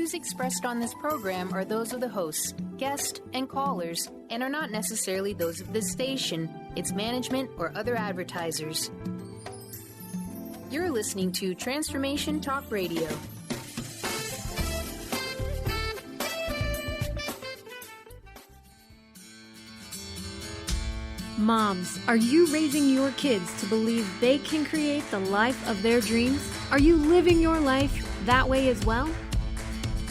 views expressed on this program are those of the hosts, guests, and callers, and are not necessarily those of this station, its management, or other advertisers. You're listening to Transformation Talk Radio. Moms, are you raising your kids to believe they can create the life of their dreams? Are you living your life that way as well?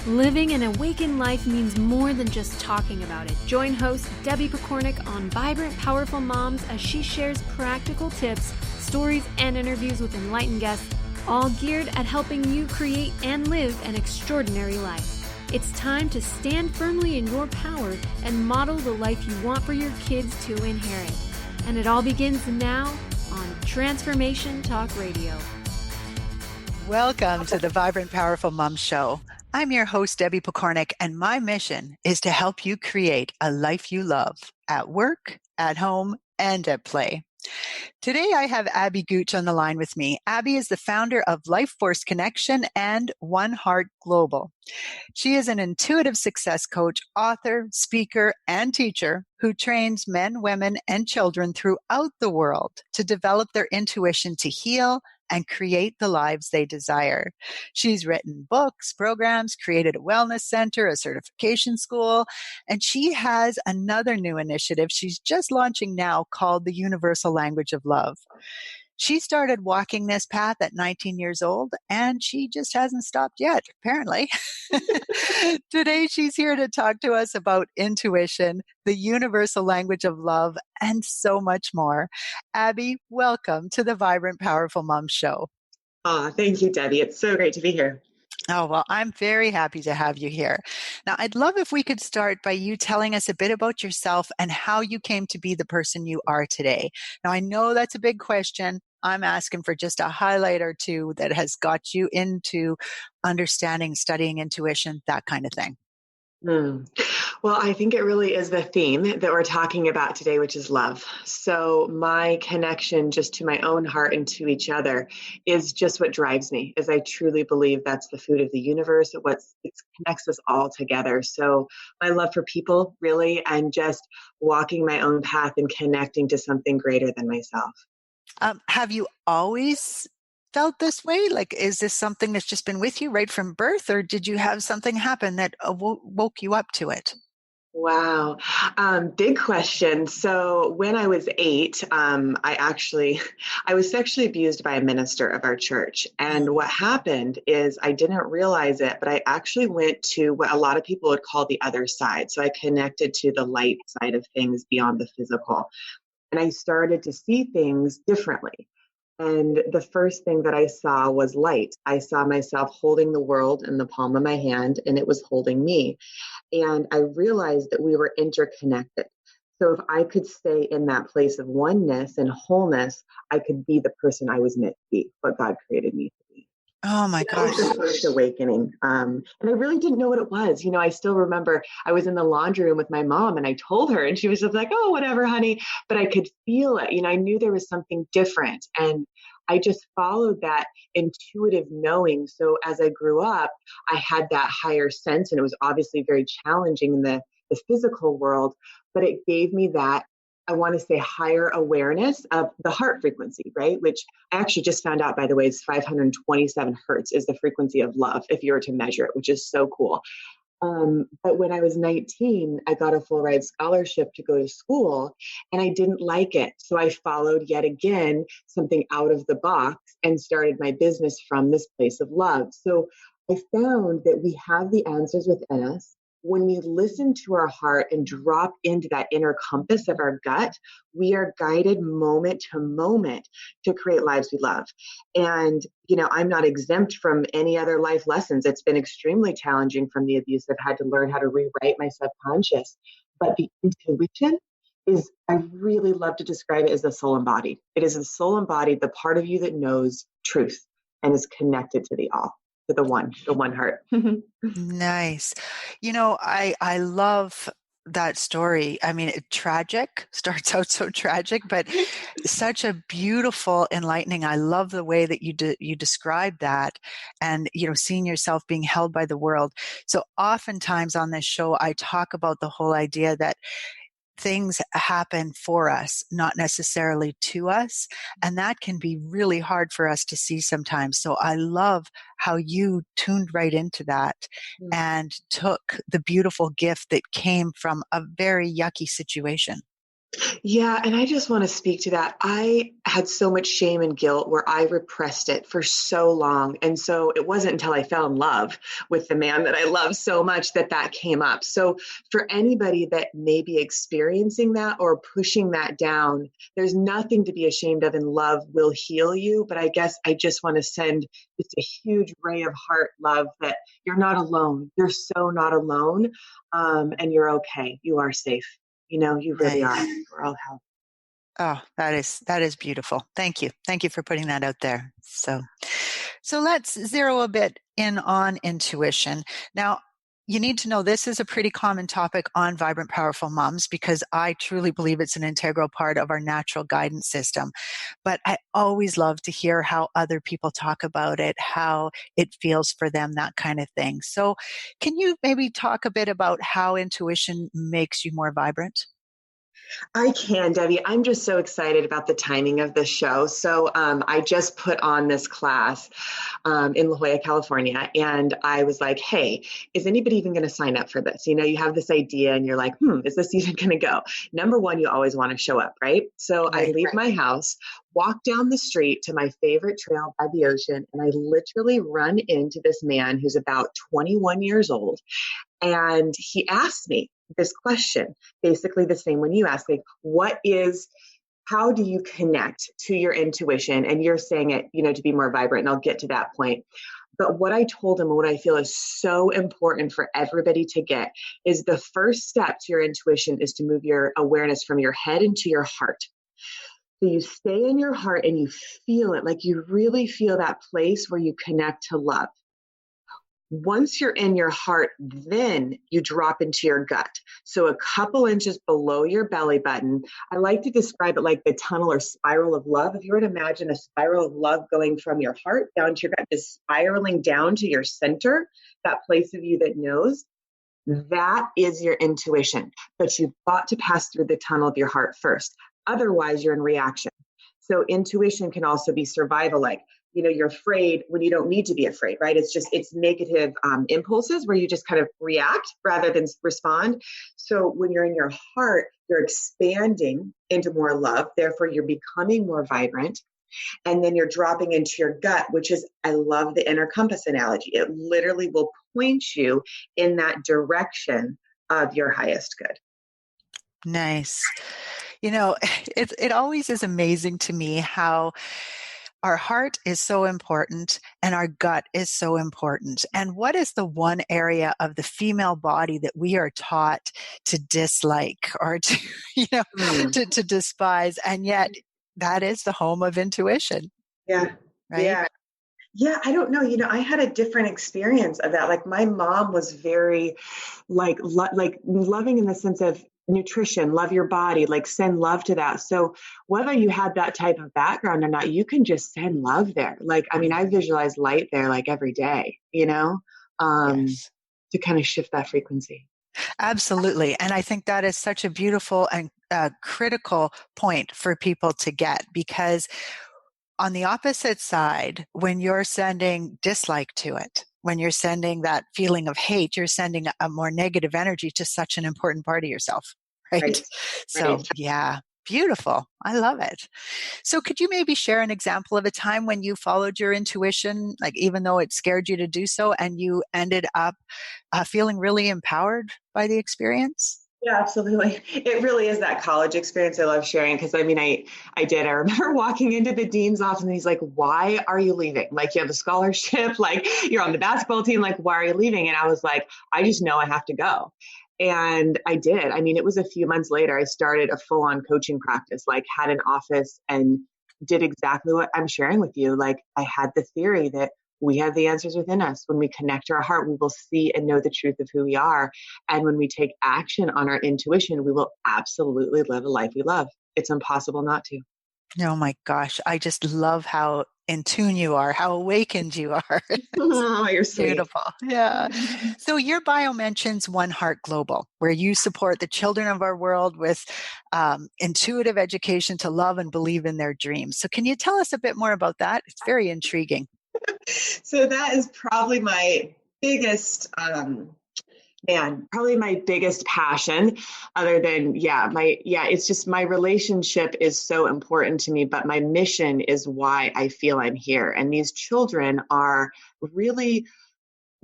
Living an awakened life means more than just talking about it. Join host Debbie Pokornik on Vibrant, Powerful Moms as she shares practical tips, stories, and interviews with enlightened guests, all geared at helping you create and live an extraordinary life. It's time to stand firmly in your power and model the life you want for your kids to inherit. And it all begins now on Transformation Talk Radio. Welcome to the Vibrant, Powerful Mom Show. I'm your host, Debbie Pokornik, and my mission is to help you create a life you love at work, at home, and at play. Today, I have Abby Gooch on the line with me. Abby is the founder of Life Force Connection and One Heart Global. She is an intuitive success coach, author, speaker, and teacher who trains men, women, and children throughout the world to develop their intuition to heal and create the lives they desire. She's written books, programs, created a wellness center, a certification school, and she has another new initiative she's just launching now called the Universal Language of Love. She started walking this path at 19 years old, and she just hasn't stopped yet, apparently. Today, she's here to talk to us about intuition, the universal language of love, and so much more. Abby, welcome to the Vibrant, Powerful Mom Show. Thank you, Debbie. It's so great to be here. Oh, well, I'm very happy to have you here. Now, I'd love if we could start by you telling us a bit about yourself and how you came to be the person you are today. Now, I know that's a big question. I'm asking for just a highlight or two that has got you into understanding, studying intuition, that kind of thing. Well, I think it really is the theme that we're talking about today, which is love. So my connection just to my own heart and to each other is just what drives me, as I truly believe that's the food of the universe. It connects us all together. So my love for people, really, and just walking my own path and connecting to something greater than myself. Have you always felt this way? Like, is this something that's just been with you right from birth, or did you have something happen that woke you up to it? Wow. Big question. So when I was 8, I was sexually abused by a minister of our church. And what happened is I didn't realize it, but I actually went to what a lot of people would call the other side. So I connected to the light side of things beyond the physical. And I started to see things differently. And the first thing that I saw was light. I saw myself holding the world in the palm of my hand, and it was holding me. And I realized that we were interconnected. So if I could stay in that place of oneness and wholeness, I could be the person I was meant to be, what God created me to be. Oh my gosh. That was the first awakening. And I really didn't know what it was. You know, I still remember I was in the laundry room with my mom and I told her and she was just like, oh, whatever, honey. But I could feel it. You know, I knew there was something different. And I just followed that intuitive knowing. So as I grew up, I had that higher sense, and it was obviously very challenging in the physical world, but it gave me that, I want to say, higher awareness of the heart frequency, right? Which I actually just found out, by the way, is 527 hertz is the frequency of love if you were to measure it, which is so cool. But when I was 19, I got a full ride scholarship to go to school, and I didn't like it. So I followed yet again something out of the box and started my business from this place of love. So I found that we have the answers within us. When we listen to our heart and drop into that inner compass of our gut, we are guided moment to moment to create lives we love. And, you know, I'm not exempt from any other life lessons. It's been extremely challenging from the abuse. I've had to learn how to rewrite my subconscious. But the intuition is, I really love to describe it as the soul embodied. It is the soul embodied, the part of you that knows truth and is connected to the all. To the one heart. Nice. You know, I love that story. I mean, tragic, starts out so tragic, but such a beautiful, enlightening. I love the way that you described that, and seeing yourself being held by the world. So oftentimes on this show, I talk about the whole idea that things happen for us, not necessarily to us. And that can be really hard for us to see sometimes. So I love how you tuned right into that and took the beautiful gift that came from a very yucky situation. Yeah, and I just want to speak to that. I had so much shame and guilt where I repressed it for so long. And so it wasn't until I fell in love with the man that I love so much that that came up. So for anybody that may be experiencing that or pushing that down, there's nothing to be ashamed of, and love will heal you. But I guess I just want to send just a huge ray of heart love that you're not alone. You're so not alone. And you're okay. You are safe. You really are. Nice. We're all help. Oh, that is beautiful. Thank you. Thank you for putting that out there. So let's zero a bit in on intuition. Now, you need to know this is a pretty common topic on Vibrant Powerful Moms because I truly believe it's an integral part of our natural guidance system. But I always love to hear how other people talk about it, how it feels for them, that kind of thing. So can you maybe talk a bit about how intuition makes you more vibrant? I can, Debbie. I'm just so excited about the timing of this show. So I just put on this class in La Jolla, California, and I was like, hey, is anybody even going to sign up for this? You have this idea and you're like, is this even going to go? Number one, you always want to show up, right? So I leave my house, walk down the street to my favorite trail by the ocean, and I literally run into this man who's about 21 years old. And he asked me this question, basically the same when you ask, like, how do you connect to your intuition? And you're saying it, to be more vibrant, and I'll get to that point. But what I told him and what I feel is so important for everybody to get is the first step to your intuition is to move your awareness from your head into your heart. So you stay in your heart and you feel it, like you really feel that place where you connect to love. Once you're in your heart, then you drop into your gut. So a couple inches below your belly button. I like to describe it like the tunnel or spiral of love. If you were to imagine a spiral of love going from your heart down to your gut, just spiraling down to your center, that place of you that knows, that is your intuition. But you've got to pass through the tunnel of your heart first. Otherwise, you're in reaction. So intuition can also be survival like. You're afraid when you don't need to be afraid, right? It's negative impulses where you just kind of react rather than respond. So when you're in your heart, you're expanding into more love. Therefore, you're becoming more vibrant. And then you're dropping into your gut, which is, I love the inner compass analogy. It literally will point you in that direction of your highest good. Nice. It always is amazing to me how our heart is so important and our gut is so important. And what is the one area of the female body that we are taught to dislike or to, to despise? And yet that is the home of intuition. Yeah. Right? Yeah. Yeah, I don't know. I had a different experience of that. Like my mom was very like loving in the sense of nutrition, love your body, like send love to that. So whether you had that type of background or not, you can just send love there. Like, I mean, I visualize light there like every day, yes. To kind of shift that frequency. Absolutely. And I think that is such a beautiful and critical point for people to get, because on the opposite side, when you're sending dislike to it, when you're sending that feeling of hate, you're sending a more negative energy to such an important part of yourself, right? So, yeah, beautiful. I love it. So could you maybe share an example of a time when you followed your intuition, like even though it scared you to do so, and you ended up feeling really empowered by the experience? Yeah, absolutely. It really is that college experience I love sharing because I mean, I did. I remember walking into the dean's office and he's like, why are you leaving? Like you have a scholarship, like you're on the basketball team, like why are you leaving? And I was like, I just know I have to go. And I did. I mean, it was a few months later, I started a full-on coaching practice, like had an office and did exactly what I'm sharing with you. Like I had the theory that we have the answers within us. When we connect to our heart, we will see and know the truth of who we are. And when we take action on our intuition, we will absolutely live a life we love. It's impossible not to. Oh my gosh. I just love how in tune you are, how awakened you are. Oh, you're sweet. Beautiful. Yeah. So your bio mentions One Heart Global, where you support the children of our world with intuitive education to love and believe in their dreams. So can you tell us a bit more about that? It's very intriguing. So that is probably my biggest probably my biggest passion, other than it's just my relationship is so important to me, but my mission is why I feel I'm here. And these children are really,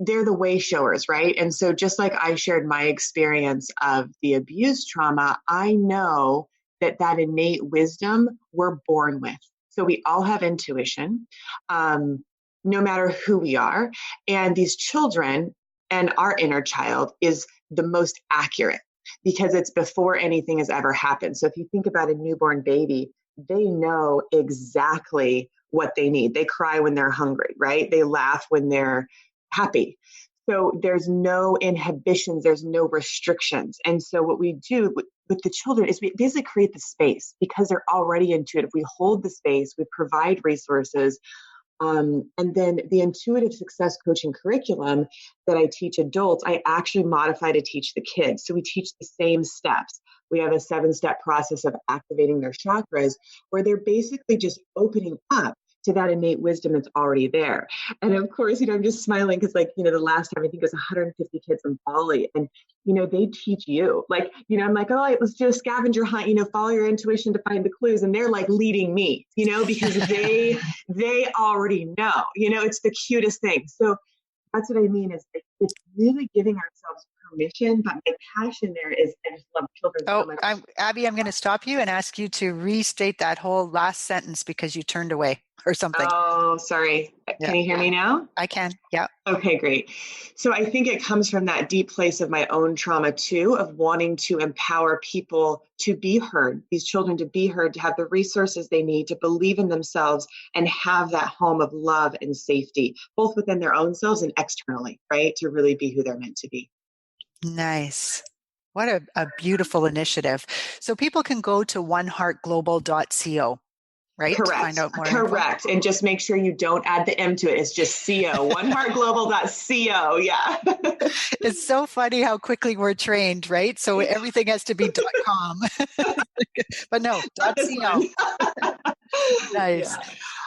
they're the way showers, right? And so just like I shared my experience of the abuse trauma, I know that innate wisdom we're born with. So we all have intuition, no matter who we are. And these children and our inner child is the most accurate because it's before anything has ever happened. So if you think about a newborn baby, they know exactly what they need. They cry when they're hungry, right? They laugh when they're happy. So there's no inhibitions, there's no restrictions. And so what we do with the children is we basically create the space because they're already intuitive. We hold the space, we provide resources. And then the intuitive success coaching curriculum that I teach adults, I actually modify to teach the kids. So we teach the same steps. We have a 7-step process of activating their chakras where they're basically just opening up to that innate wisdom that's already there. And of course, I'm just smiling because the last time I think it was 150 kids in Bali, and they teach you I'm like, oh, let's do a scavenger hunt, follow your intuition to find the clues. And they're like leading me, because they already know, it's the cutest thing. So that's what I mean is it's really giving ourselves permission, but my passion there is I just love children so much. Abby, I'm going to stop you and ask you to restate that whole last sentence because you turned away or something. Oh, sorry. Yeah. Can you hear me now? I can. Yeah. Okay, great. So I think it comes from that deep place of my own trauma too, of wanting to empower people to be heard, these children to be heard, to have the resources they need, to believe in themselves and have that home of love and safety, both within their own selves and externally, right? To really be who they're meant to be. Nice. What a beautiful initiative. So people can go to oneheartglobal.co. Right? Correct. To find out more Correct. info. And just make sure you don't add the M to it. It's just CO, oneheartglobal.co. Yeah. It's so funny how quickly we're trained, right? So everything has to be .com. But no, .co. Nice. Yeah.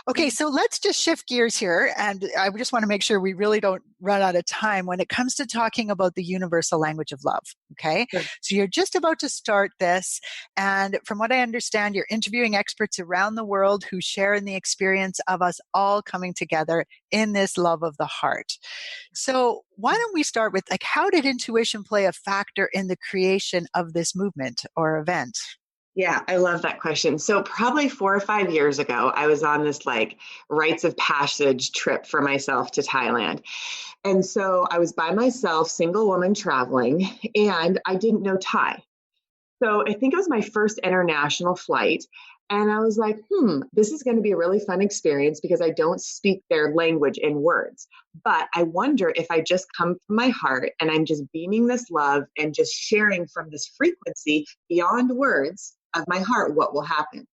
Okay, so let's just shift gears here. And I just want to make sure we really don't run out of time when it comes to talking about the universal language of love. Okay. Sure. So you're just about to start this. And from what I understand, you're interviewing experts around the world who share in the experience of us all coming together in this love of the heart. So why don't we start with how did intuition play a factor in the creation of this movement or event? Yeah, I love that question. So probably 4 or 5 years ago, I was on this rites of passage trip for myself to Thailand. And so I was by myself, single woman traveling, and I didn't know Thai. So I think it was my first international flight. And I was like, this is going to be a really fun experience because I don't speak their language in words. But I wonder if I just come from my heart and I'm just beaming this love and just sharing from this frequency beyond words of my heart, what will happen?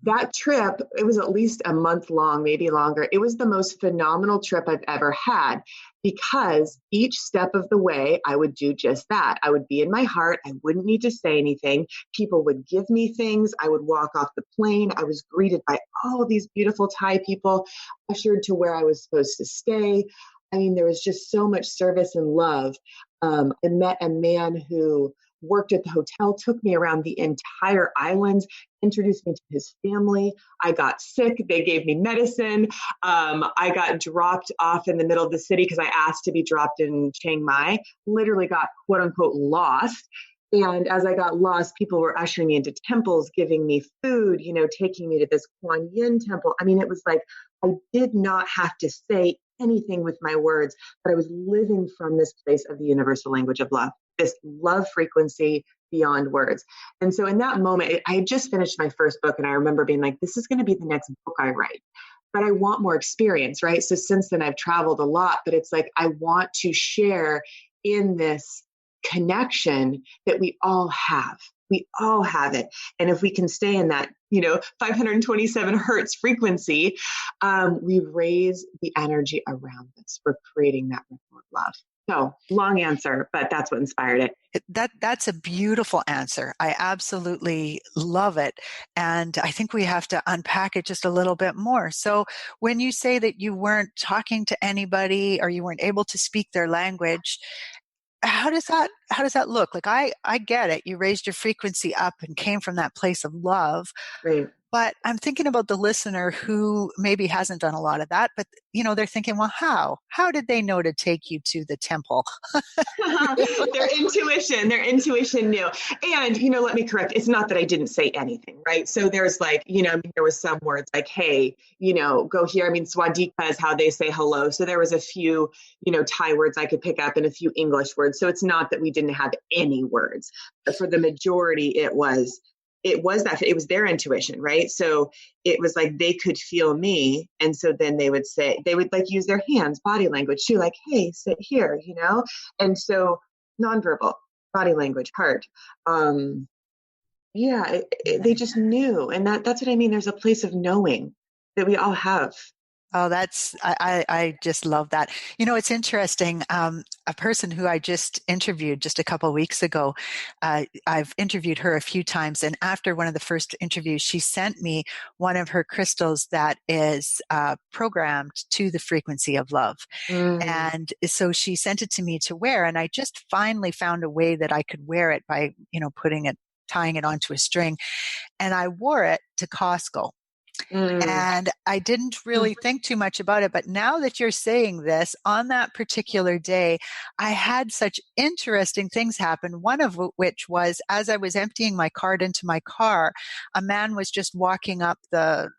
That trip, it was at least a month long, maybe longer. It was the most phenomenal trip I've ever had because each step of the way, I would do just that. I would be in my heart. I wouldn't need to say anything. People would give me things. I would walk off the plane. I was greeted by all these beautiful Thai people, ushered to where I was supposed to stay. I mean, there was just so much service and love. I met a man who worked at the hotel, took me around the entire island, introduced me to his family. I got sick. They gave me medicine. I got dropped off in the middle of the city because I asked to be dropped in Chiang Mai, literally got quote unquote lost. And as I got lost, people were ushering me into temples, giving me food, taking me to this Kuan Yin temple. I mean, it was like I did not have to say anything with my words, but I was living from this place of the universal language of love, this love frequency beyond words. And so in that moment, I had just finished my first book and I remember being like, this is going to be the next book I write. but I want more experience, right? So since then I've traveled a lot, but it's like, I want to share in this connection that we all have. We all have it. And if we can stay in that, 527 hertz frequency, we raise the energy around us. We're creating that ripple of love. So long answer, but that's what inspired it. That's a beautiful answer. I absolutely love it. And I think we have to unpack it just a little bit more. So when you say that you weren't talking to anybody or you weren't able to speak their language, how does that look? Like I get it. You raised your frequency up and came from that place of love. Right. But I'm thinking about the listener who maybe hasn't done a lot of that, but they're thinking, well, how did they know to take you to the temple? Their intuition knew. And, let me correct. It's not that I didn't say anything, right? So there's there was some words like, hey, go here. I mean, Swadika is how they say hello. So there was a few, Thai words I could pick up and a few English words. So it's not that we didn't have any words, but for the majority, it was their intuition, right? So it was like they could feel me. And so then they would like use their hands, body language too, like, hey, sit here, And so nonverbal, body language, heart. They just knew. And that's what I mean. There's a place of knowing that we all have. Oh, I just love that. It's interesting. A person who I just interviewed just a couple of weeks ago, I've interviewed her a few times. And after one of the first interviews, she sent me one of her crystals that is programmed to the frequency of love. And so she sent it to me to wear. And I just finally found a way that I could wear it by, tying it onto a string. And I wore it to Costco. And I didn't really think too much about it. But now that you're saying this, on that particular day, I had such interesting things happen. One of which was as I was emptying my cart into my car, a man was just walking up the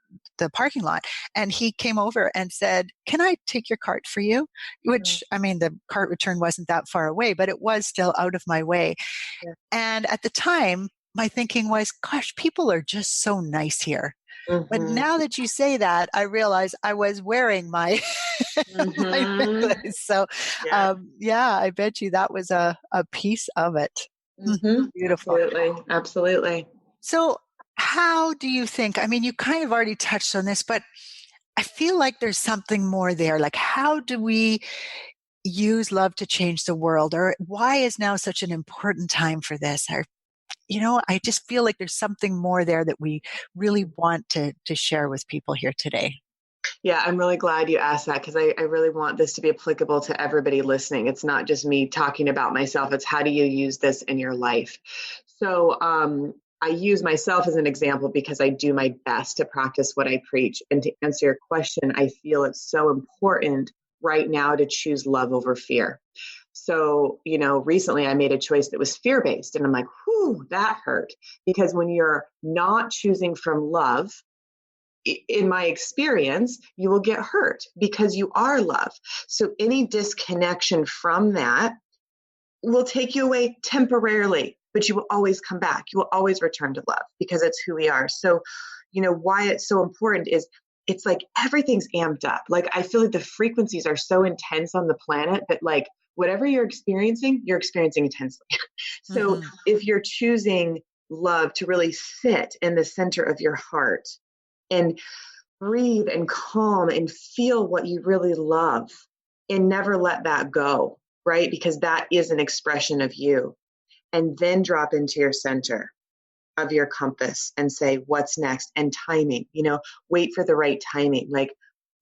parking lot, and he came over and said, "Can I take your cart for you?" Which, I mean, the cart return wasn't that far away, but it was still out of my way. Yeah. And at the time, my thinking was, gosh, people are just so nice here. But now that you say that, I realize I was wearing my, my necklace. So, I bet you that was a piece of it. Beautiful. Absolutely. So how do you think, I mean, you kind of already touched on this, but I feel like there's something more there. Like, how do we use love to change the world? Or why is now such an important time for this? Or I just feel like there's something more there that we really want to share with people here today. Yeah, I'm really glad you asked that because I really want this to be applicable to everybody listening. It's not just me talking about myself. It's how do you use this in your life? So I use myself as an example because I do my best to practice what I preach. And to answer your question, I feel it's so important right now to choose love over fear. So, recently I made a choice that was fear-based, and I'm like, whew, that hurt. Because when you're not choosing from love, in my experience, you will get hurt because you are love. So any disconnection from that will take you away temporarily, but you will always come back. You will always return to love because it's who we are. So, why it's so important is it's like everything's amped up. Like, I feel like the frequencies are so intense on the planet that like, whatever you're experiencing intensely. So if you're choosing love to really sit in the center of your heart and breathe and calm and feel what you really love and never let that go, right? Because that is an expression of you. And then drop into your center of your compass and say, what's next? And timing, wait for the right timing. Like,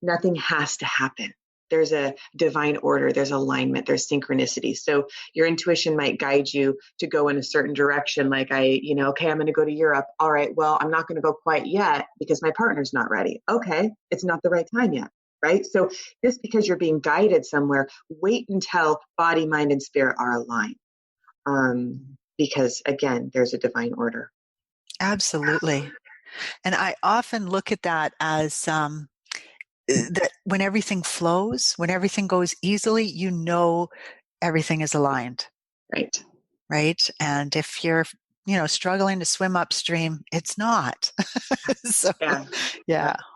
nothing has to happen. There's a divine order, there's alignment, there's synchronicity. So your intuition might guide you to go in a certain direction. Like okay, I'm going to go to Europe. All right, well, I'm not going to go quite yet because my partner's not ready. Okay, it's not the right time yet, right? So just because you're being guided somewhere, wait until body, mind, and spirit are aligned. Because again, there's a divine order. Absolutely. And I often look at that as, that when everything flows, when everything goes easily, everything is aligned. Right. Right. And if you're, struggling to swim upstream, it's not. So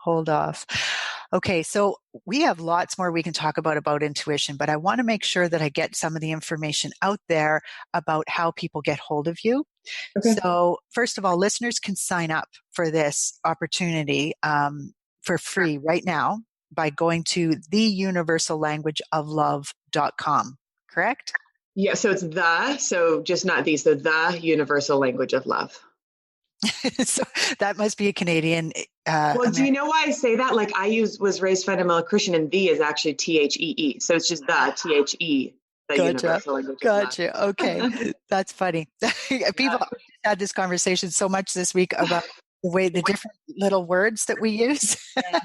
hold off. Okay, so we have lots more we can talk about intuition, but I want to make sure that I get some of the information out there about how people get hold of you. Okay. So first of all, listeners can sign up for this opportunity for free right now by going to theuniversallanguageoflove.com, correct? Yeah. So so just not these, so the universal language of love. So that must be a Canadian. Well, do you know why I say that? Like was raised fundamental Christian, and the is actually THEE. So it's just the THE, the Gotcha. universal language of love. Gotcha. Okay. That's funny. People Yeah. had this conversation so much this week about the different little words that we use. Yeah.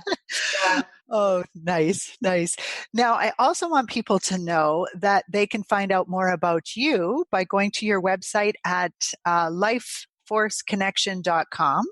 Yeah. Oh, nice. Nice. Now, I also want people to know that they can find out more about you by going to your website at lifeforceconnection.com.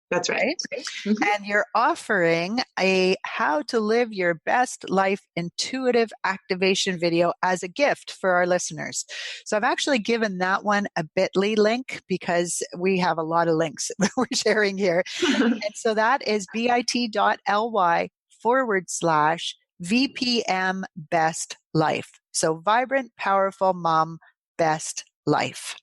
That's right. Mm-hmm. And you're offering a how to live your best life intuitive activation video as a gift for our listeners. So I've actually given that one a bit.ly link because we have a lot of links that we're sharing here. And so that is bit.ly/VPM best life. So vibrant, powerful mom, best life.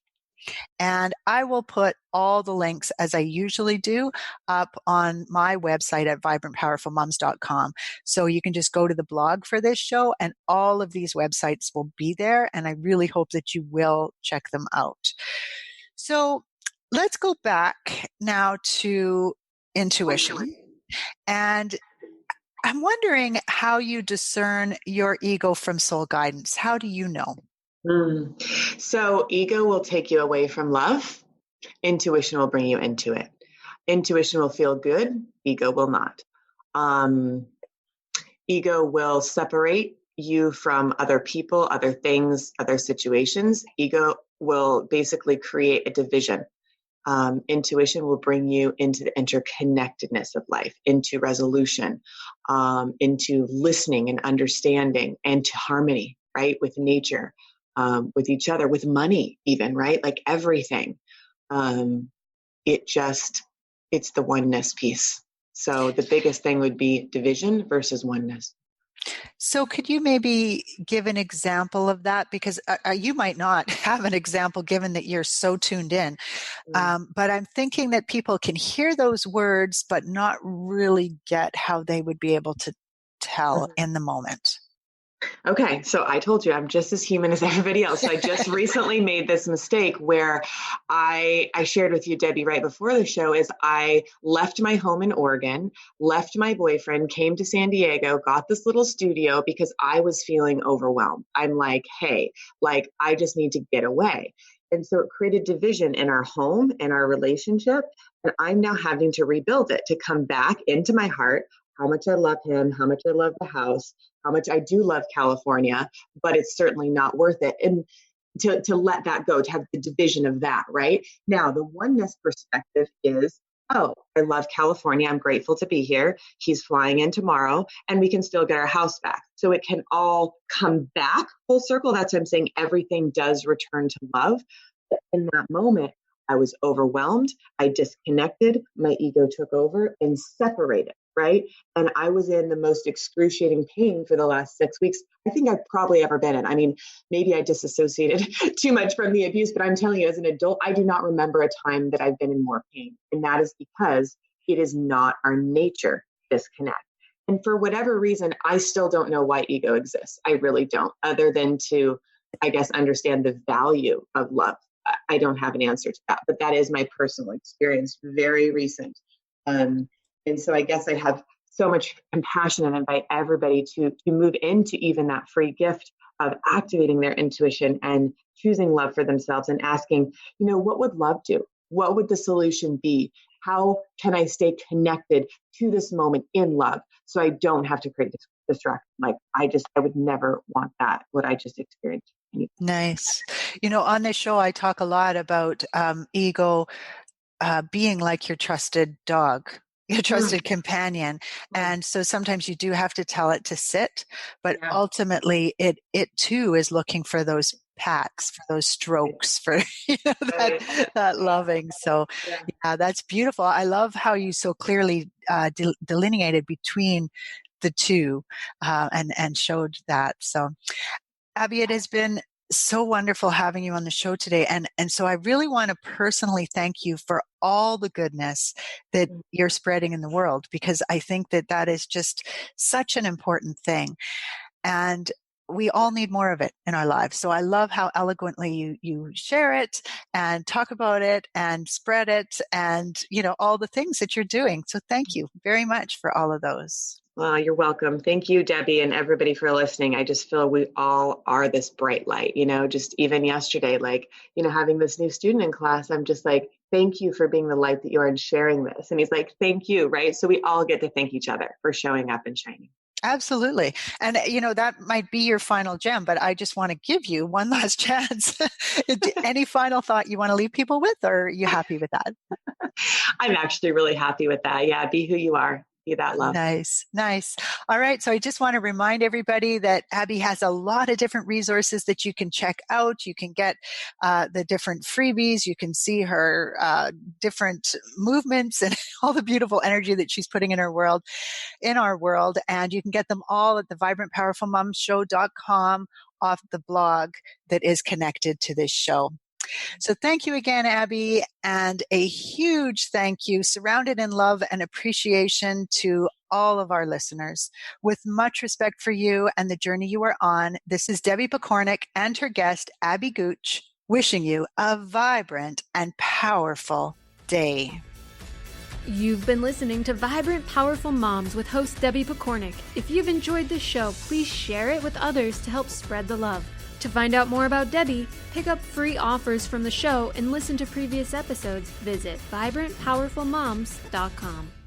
And I will put all the links, as I usually do, up on my website at vibrantpowerfulmoms.com. So you can just go to the blog for this show and all of these websites will be there. And I really hope that you will check them out. So let's go back now to intuition. And I'm wondering how you discern your ego from soul guidance. How do you know? So ego will take you away from love. Intuition will bring you into it. Intuition will feel good. Ego will not. Ego will separate you from other people, other things, other situations. Ego will basically create a division. Intuition will bring you into the interconnectedness of life, into resolution, into listening and understanding, and to harmony, right? With nature, with each other, with money, even, right? Like everything. It's the oneness piece. So the biggest thing would be division versus oneness. So could you maybe give an example of that? Because you might not have an example given that you're so tuned in. But I'm thinking that people can hear those words, but not really get how they would be able to tell in the moment. Okay, so I told you I'm just as human as everybody else. So I just recently made this mistake where I shared with you, Debbie, right before the show, is I left my home in Oregon, left my boyfriend, came to San Diego, got this little studio because I was feeling overwhelmed. I'm like, hey, like I just need to get away. And so it created division in our home and our relationship. And I'm now having to rebuild it to come back into my heart, how much I love him, how much I love the house, how much I do love California, but it's certainly not worth it. And to let that go, to have the division of that, right? Now, the oneness perspective is, oh, I love California. I'm grateful to be here. He's flying in tomorrow and we can still get our house back. So it can all come back full circle. That's what I'm saying. Everything does return to love. But in that moment, I was overwhelmed. I disconnected. My ego took over and separated, right? And I was in the most excruciating pain for the last 6 weeks I think I've probably ever been in. I mean, maybe I disassociated too much from the abuse, but I'm telling you, as an adult, I do not remember a time that I've been in more pain. And that is because it is not our nature to disconnect. And for whatever reason, I still don't know why ego exists. I really don't, other than to, I guess, understand the value of love. I don't have an answer to that, but that is my personal experience, very recent. And so I guess I have so much compassion and invite everybody to move into even that free gift of activating their intuition and choosing love for themselves and asking, what would love do? What would the solution be? How can I stay connected to this moment in love so I don't have to create distraction? Like I would never want that, what I just experienced. Nice. On this show, I talk a lot about ego being like your trusted dog, your trusted companion. And so sometimes you do have to tell it to sit, but ultimately it too is looking for those pats, for those strokes, for that loving. So yeah, that's beautiful. I love how you so clearly delineated between the two and showed that. So, Abby, it has been so wonderful having you on the show today. And so I really want to personally thank you for all the goodness that you're spreading in the world, because I think that that is just such an important thing. And we all need more of it in our lives. So I love how eloquently you share it and talk about it and spread it and, all the things that you're doing. So thank you very much for all of those. Well, you're welcome. Thank you, Debbie, and everybody for listening. I just feel we all are this bright light, just even yesterday, having this new student in class, I'm just like, thank you for being the light that you are and sharing this. And he's like, thank you, right? So we all get to thank each other for showing up and shining. Absolutely. And, that might be your final gem, but I just want to give you one last chance. Any final thought you want to leave people with, or are you happy with that? I'm actually really happy with that. Yeah. Be who you are. Be that love. Nice. All right. So I just want to remind everybody that Abby has a lot of different resources that you can check out. You can get the different freebies. You can see her different movements and all the beautiful energy that she's putting in our world. And you can get them all at the vibrantpowerfulmomshow.com off the blog that is connected to this show. So thank you again, Abby, and a huge thank you, surrounded in love and appreciation, to all of our listeners. With much respect for you and the journey you are on, this is Debbie Pokornik and her guest, Abby Gooch, wishing you a vibrant and powerful day. You've been listening to Vibrant Powerful Moms with host Debbie Pokornik. If you've enjoyed this show, please share it with others to help spread the love. To find out more about Debbie, pick up free offers from the show, and listen to previous episodes, visit vibrantpowerfulmoms.com.